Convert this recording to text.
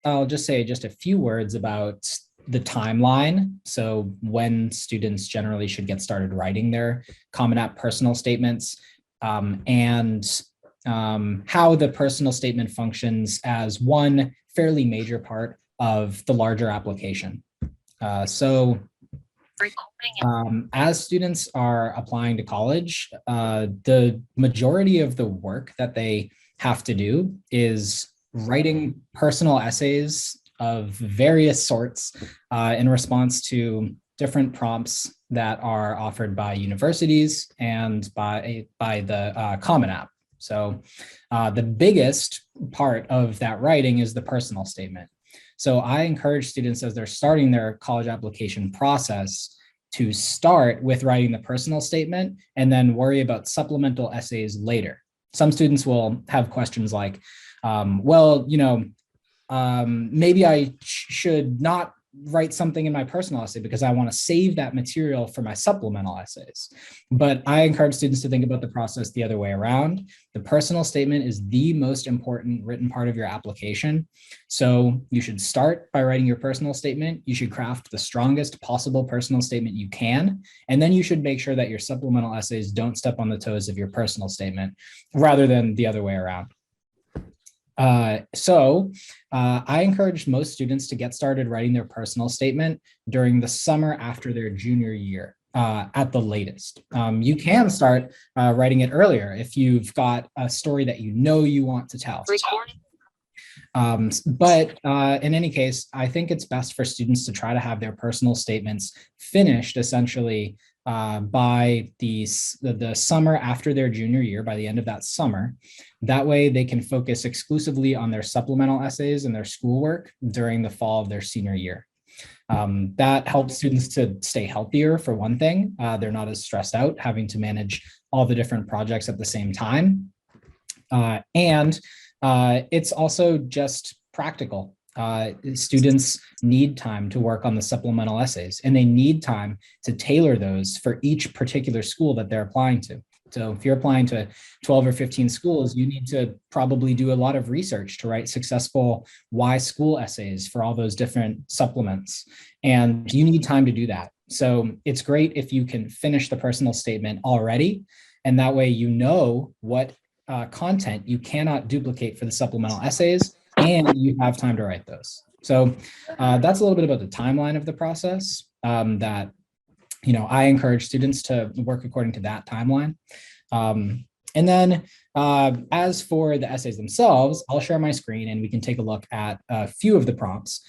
I'll just say just a few words about the timeline. So when students generally should get started writing their Common App personal statements, and how the personal statement functions as one fairly major part of the larger application. As students are applying to college, the majority of the work that they have to do is writing personal essays of various sorts in response to different prompts that are offered by universities and by the Common App. So the biggest part of that writing is the personal statement. So I encourage students as they're starting their college application process to start with writing the personal statement and then worry about supplemental essays later. Some students will have questions like, maybe I should not write something in my personal essay because I want to save that material for my supplemental essays. But I encourage students to think about the process the other way around. The personal statement is the most important written part of your application. So you should start by writing your personal statement. You should craft the strongest possible personal statement you can. And then you should make sure that your supplemental essays don't step on the toes of your personal statement rather than the other way around. I encourage most students to get started writing their personal statement during the summer after their junior year, at the latest. You can start writing it earlier if you've got a story that you want to tell. But in any case, I think it's best for students to try to have their personal statements finished essentially by the summer after their junior year, by the end of that summer. That way they can focus exclusively on their supplemental essays and their schoolwork during the fall of their senior year. That helps students to stay healthier for one thing. They're not as stressed out having to manage all the different projects at the same time. And it's also just practical. Students need time to work on the supplemental essays, and they need time to tailor those for each particular school that they're applying to. So if you're applying to 12 or 15 schools, you need to probably do a lot of research to write successful why school essays for all those different supplements. And you need time to do that. So it's great if you can finish the personal statement already. And that way, you know what content you cannot duplicate for the supplemental essays, and you have time to write those. So that's a little bit about the timeline of the process that I encourage students to work according to that timeline. And then as for the essays themselves, I'll share my screen and we can take a look at a few of the prompts.